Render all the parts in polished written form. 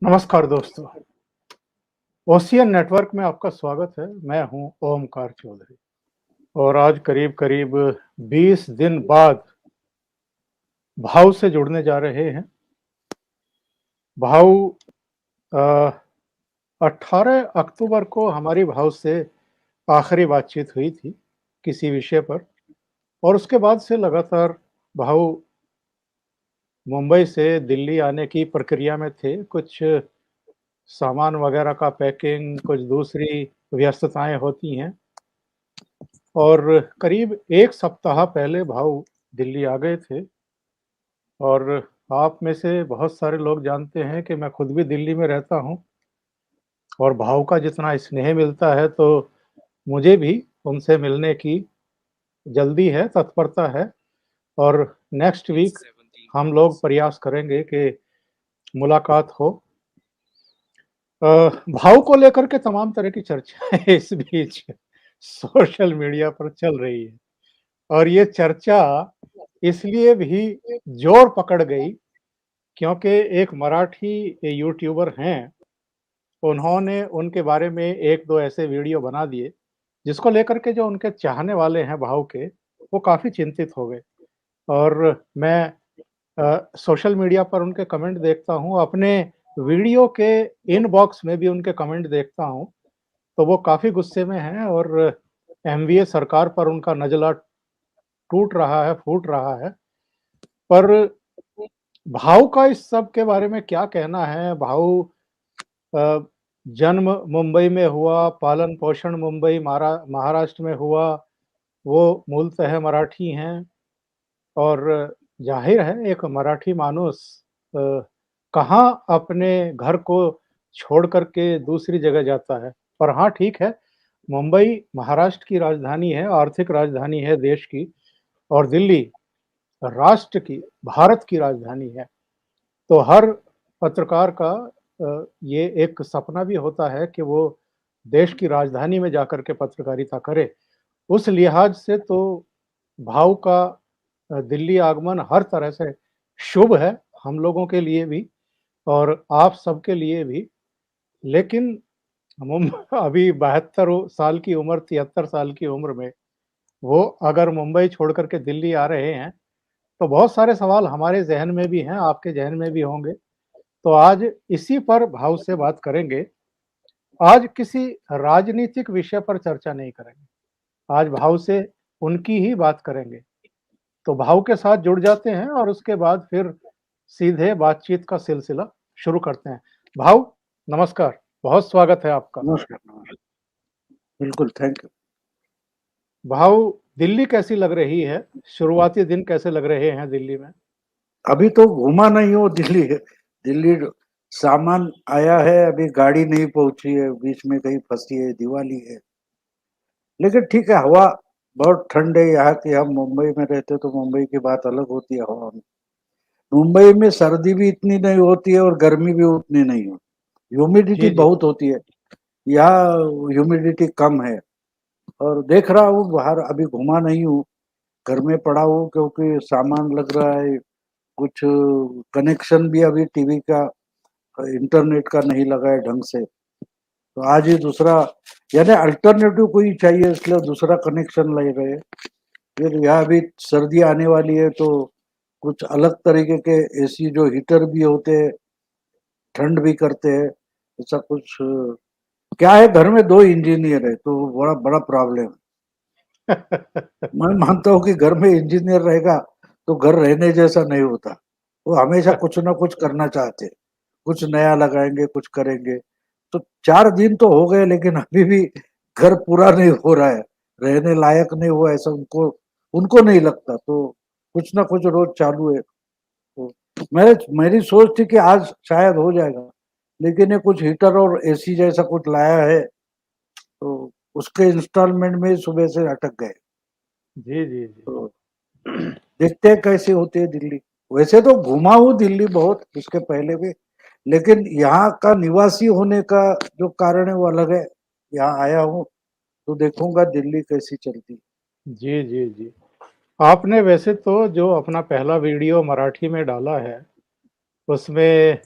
नमस्कार दोस्तों, ocean network में आपका स्वागत है। मैं हूं ओमकार चौधरी और आज करीब-करीब 20 दिन बाद भाव से जुड़ने जा रहे हैं। भाव अ, 18 अक्टूबर को हमारी भाव से आखिरी बातचीत हुई थी किसी विषय पर और उसके बाद से लगातार भाव मुंबई से दिल्ली आने की प्रक्रिया में थे। कुछ सामान वगैरह का पैकिंग, कुछ दूसरी व्यस्तताएँ होती हैं। और करीब 1 सप्ताह पहले भाऊ दिल्ली आ गए थे और आप में से बहुत सारे लोग जानते हैं कि मैं खुद भी दिल्ली में रहता हूँ और भाऊ का जितना स्नेह मिलता है, तो मुझे भी उनसे मिलने की जल्दी है, तत्परता है और नेक्स्ट वीक हम लोग प्रयास करेंगे कि मुलाकात हो। भाऊ को लेकर के तमाम तरह की चर्चाएँ इस बीच सोशल मीडिया पर चल रही है और ये चर्चा इसलिए भी जोर पकड़ गई क्योंकि एक मराठी यूट्यूबर हैं, उन्होंने उनके बारे में 1-2 ऐसे वीडियो बना दिए, जिसको लेकर के जो उनके चाहने वाले हैं भाव के, वो काफ़ी चिंतित हो गए और मैं सोशल मीडिया पर उनके कमेंट देखता हूँ, अपने वीडियो के इनबॉक्स में भी उनके कमेंट देखता हूँ, तो वो काफ़ी गुस्से में हैं और एमवीए सरकार पर उनका नज़ला टूट रहा है, फूट रहा है। पर भाऊ का इस सब के बारे में क्या कहना है? भाऊ अ, जन्म मुंबई में हुआ, पालन-पोषण मुंबई महाराष्ट्र में हुआ, वो मूलतः मराठी हैं और ज़ाहिर है एक मराठी मानुस अ, कहाँ अपने घर को छोड़ कर के दूसरी जगह जाता है। पर हाँ, ठीक है, मुंबई महाराष्ट्र की राजधानी है, आर्थिक राजधानी है देश की और दिल्ली राष्ट्र की, भारत की राजधानी है। तो हर पत्रकार का ये एक सपना भी होता है कि वो देश की राजधानी में जाकर के पत्रकारिता करे। उस लिहाज से तो भाव का दिल्ली आगमन हर तरह से शुभ है, हम लोगों के लिए भी और आप सबके लिए भी। लेकिन मुम अभी 72 साल की उम्र, 73 साल की उम्र में वो अगर मुंबई छोड़ कर के दिल्ली आ रहे हैं, तो बहुत सारे सवाल हमारे ज़हन में भी हैं, आपके ज़हन में भी होंगे। तो आज इसी पर भाव से बात करेंगे। आज किसी राजनीतिक विषय पर चर्चा नहीं करेंगे। आज भाव से उनकी ही बात करेंगे। तो भाव के साथ जुड़ जाते हैं और उसके बाद फिर सीधे बातचीत का सिलसिला शुरू करते हैं। भाव नमस्कार, बहुत स्वागत है आपका। नमस्कार, नमस्कार। बिल्कुल, थैंक यू। भाव दिल्ली कैसी लग रही है? शुरुआती दिन कैसे लग रहे हैं दिल्ली में? अभी तो घूमा नहीं हूँ दिल्ली। दिल्ली सामान आया है, अभी गाड़ी नहीं पहुंची है, बीच में कहीं फंसी है, दिवाली है। लेकिन ठीक है, हवा बहुत ठंड है यहाँ की। हम मुंबई में रहते तो मुंबई की बात अलग होती है हवा में। मुंबई में सर्दी भी इतनी नहीं होती है और गर्मी भी उतनी नहीं होती। ह्यूमिडिटी जी, जी। बहुत होती है, यहाँ ह्यूमिडिटी कम है। और देख रहा हूँ बाहर, अभी घूमा नहीं हूँ, घर में पड़ा हूँ क्योंकि सामान लग रहा है। कुछ कनेक्शन भी अभी टीवी का इंटरनेट का नहीं लगा है ढंग से। तो आज ही दूसरा, यानी अल्टरनेटिव कोई चाहिए, इसलिए दूसरा कनेक्शन ले रहे हैं। फिर यहाँ भी सर्दी आने वाली है तो कुछ अलग तरीके के एसी जो हीटर भी होते हैं, ठंड भी करते हैं, ऐसा कुछ। क्या है, घर में दो इंजीनियर है तो बड़ा बड़ा प्रॉब्लम है। मैं मानता हूँ कि घर में इंजीनियर रहेगा तो घर रहने जैसा नहीं होता। वो हमेशा कुछ ना कुछ करना चाहते हैं, कुछ नया लगाएंगे, कुछ करेंगे। तो 4 दिन तो हो गए लेकिन अभी भी घर पूरा नहीं हो रहा है, रहने लायक नहीं हुआ, ऐसा उनको उनको नहीं लगता। तो कुछ ना कुछ रोज चालू है। तो मेरी सोच थी कि आज शायद हो जाएगा, लेकिन ये कुछ हीटर और एसी जैसा कुछ लाया है तो उसके इंस्टॉलमेंट में ही सुबह से अटक गए। जी, जी, जी। तो देखते हैं कैसे होती है दिल्ली। वैसे तो घुमा हूँ दिल्ली बहुत इसके पहले भी, लेकिन यहाँ का निवासी होने का जो कारण है वो अलग है। यहाँ आया हूँ तो देखूंगा दिल्ली कैसी चलती। जी, जी, जी। आपने वैसे तो जो अपना पहला वीडियो मराठी में डाला है, उसमें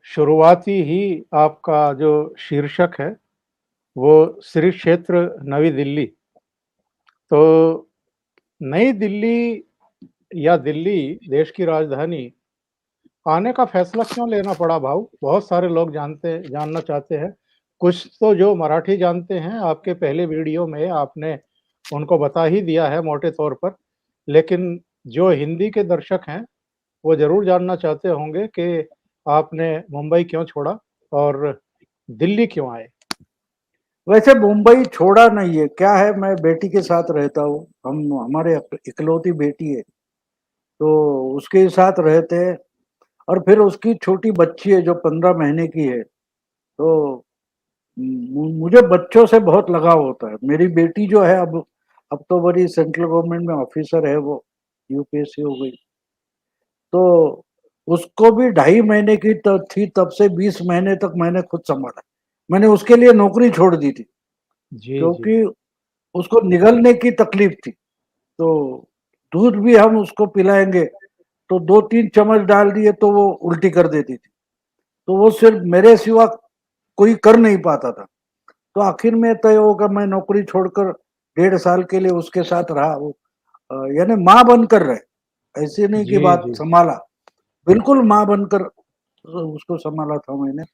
शुरुआती ही आपका जो शीर्षक है, वो श्री क्षेत्र नई दिल्ली। तो नई दिल्ली या दिल्ली देश की राजधानी आने का फैसला क्यों लेना पड़ा भाऊ? बहुत सारे लोग जानना चाहते हैं। कुछ तो जो मराठी जानते हैं, आपके पहले वीडियो में आपने उनको बता ही दिया है मोटे तौर पर। लेकिन जो हिंदी के दर्शक हैं, वो ज़रूर जानना चाहते होंगे कि आपने मुंबई क्यों छोड़ा और दिल्ली क्यों आए? वैसे मुंबई छोड़ा नहीं है, क्या है मैं बेटी के साथ रहता हूँ, हमारे इकलौती बेटी है, तो उसके साथ रहते हैं। और फिर उसकी छोटी बच्ची है जो 15 महीने की है, तो मुझे बच्चों से बहुत लगाव होता है। मेरी बेटी जो है अब तो बड़ी सेंट्रल गवर्नमेंट में ऑफिसर है, वो यूपीएससी हो गई। तो उसको भी 2.5 महीने की थी तब से 20 महीने तक मैंने खुद संभाला। मैंने उसके लिए नौकरी छोड़ दी थी, जी, जी। क्योंकि उसको निगलने की तकलीफ थी। तो दूध भी हम उसको पिलाएंगे तो 2-3 चम्मच डाल दिए तो वो उल्टी कर देती थी। तो वो सिर्फ मेरे सिवा कोई कर नहीं पाता था। तो आखिर में तय होगा, मैं नौकरी छोड़कर 1.5 साल के लिए उसके साथ रहा। वो यानी माँ बनकर रहे, ऐसे नहीं कि जी, बात जी। संभाला, बिल्कुल माँ बनकर उसको संभाला था मैंने।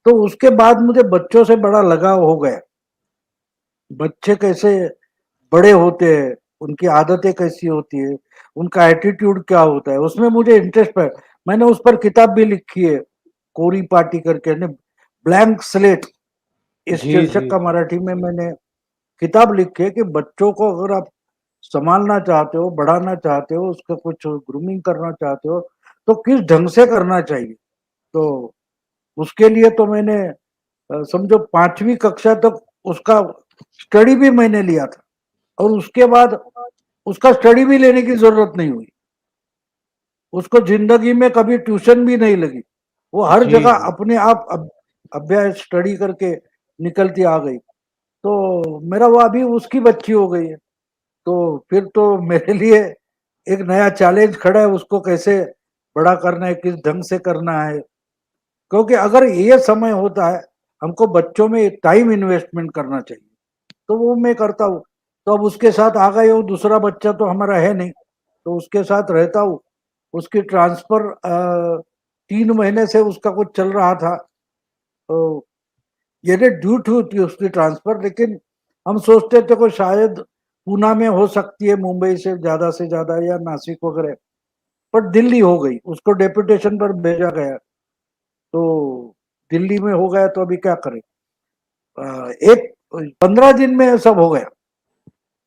तो उसके बाद मुझे बच्चों से बड़ा लगाव हो गया। बच्चे कैसे बड़े होते हैं, उनकी आदतें कैसी होती है, उनका एटीट्यूड क्या होता है, उसमें मुझे इंटरेस्ट है। मैंने उस पर किताब भी लिखी है, कोरी पाटी करके, ब्लैंक स्लेट, इस जी, शीर्षक जी, का जी। मराठी में मैंने किताब लिखी है कि बच्चों को अगर आप संभालना चाहते हो, बढ़ाना चाहते हो, उसका कुछ ग्रूमिंग करना चाहते हो, तो किस ढंग से करना चाहिए। तो उसके लिए तो मैंने समझो 5वीं कक्षा तक उसका स्टडी भी मैंने लिया था, और उसके बाद उसका स्टडी भी लेने की जरूरत नहीं हुई। उसको जिंदगी में कभी ट्यूशन भी नहीं लगी। वो हर जी, जगह जी। अपने आप अभ्यास स्टडी करके निकलती आ गई। तो मेरा वो अभी उसकी बच्ची हो गई है। तो फिर तो मेरे लिए एक नया चैलेंज खड़ा है, उसको कैसे बड़ा करना है, किस ढंग से करना है। क्योंकि अगर ये समय होता है, हमको बच्चों में टाइम इन्वेस्टमेंट करना चाहिए, तो वो मैं करता हूँ। तो अब उसके साथ आ गए हो, दूसरा बच्चा तो हमारा है नहीं, तो उसके साथ रहता हूँ। उसकी ट्रांसफर 3 महीने से उसका कुछ चल रहा था, तो ये ड्यू थी उसकी ट्रांसफर। लेकिन हम सोचते थे को शायद पूना में हो सकती है, मुंबई से ज्यादा, या नासिक वगैरह, पर दिल्ली हो गई, उसको डेपुटेशन पर भेजा गया। तो दिल्ली में हो गया, तो अभी क्या करें। एक 15 दिन में सब हो गया।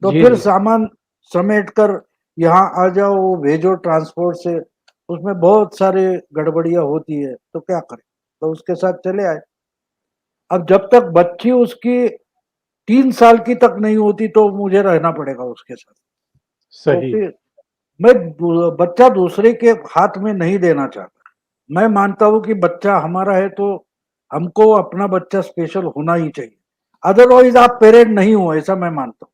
तो जी, फिर जी। सामान समेट कर यहाँ आ जाओ, वो भेजो ट्रांसपोर्ट से, उसमें बहुत सारे गड़बड़ियां होती है, तो क्या करें। तो उसके साथ चले आए। अब जब तक बच्ची उसकी 3 साल की तक नहीं होती तो मुझे रहना पड़ेगा उसके साथ, सही। क्योंकि मैं बच्चा दूसरे के हाथ में नहीं देना चाहता। मैं मानता हूं कि बच्चा हमारा है तो हमको अपना बच्चा स्पेशल होना ही चाहिए। अदरवाइज आप पेरेंट नहीं हो, ऐसा मैं मानता हूँ।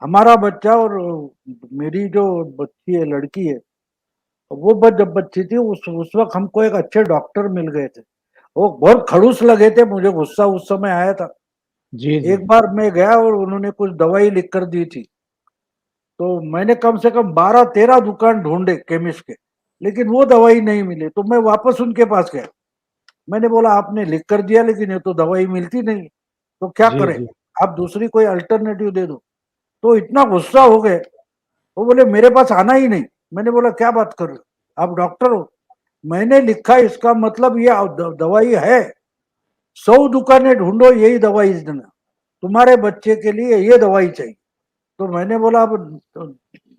हमारा बच्चा, और मेरी जो बच्ची है, लड़की है, वो जब बच्ची थी, उस वक्त हमको एक अच्छे डॉक्टर मिल गए थे। वो बहुत खड़ूस लगे थे, मुझे गुस्सा उस समय आया था। जी, जी। एक बार मैं गया और उन्होंने कुछ दवाई लिख कर दी थी, तो मैंने कम से कम 12-13 दुकान ढूंढे केमिस्ट के, लेकिन वो दवाई नहीं मिली। तो मैं वापस उनके पास गया। मैंने बोला आपने लिख कर दिया, लेकिन ये तो दवाई मिलती नहीं, तो क्या जी, करें, जी। आप दूसरी कोई अल्टरनेटिव दे दो। तो इतना गुस्सा हो गए, वो बोले मेरे पास आना ही नहीं। मैंने बोला क्या बात कर रहे हो, आप डॉक्टर हो, मैंने लिखा, इसका मतलब ये दवाई है, 100 दुकानें ढूंढो यही दवाई देना, तुम्हारे बच्चे के लिए ये दवाई चाहिए। तो मैंने बोला अब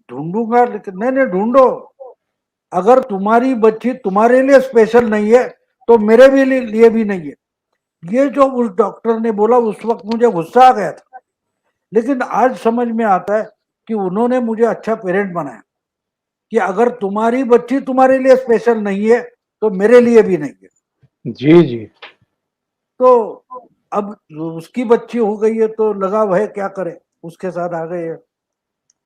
ढूंढूंगा, लेकिन नहीं नहीं ढूंढो, अगर तुम्हारी बच्ची तुम्हारे लिए स्पेशल नहीं है तो मेरे भी लिए भी नहीं है। ये जो उस डॉक्टर ने बोला, उस वक्त मुझे गुस्सा आ गया था, लेकिन आज समझ में आता है कि उन्होंने मुझे अच्छा पेरेंट बनाया, कि अगर तुम्हारी बच्ची तुम्हारे लिए स्पेशल नहीं है तो मेरे लिए भी नहीं है। जी, जी। तो अब उसकी बच्ची हो गई है तो लगाव है, क्या करे, उसके साथ आ गए हैं।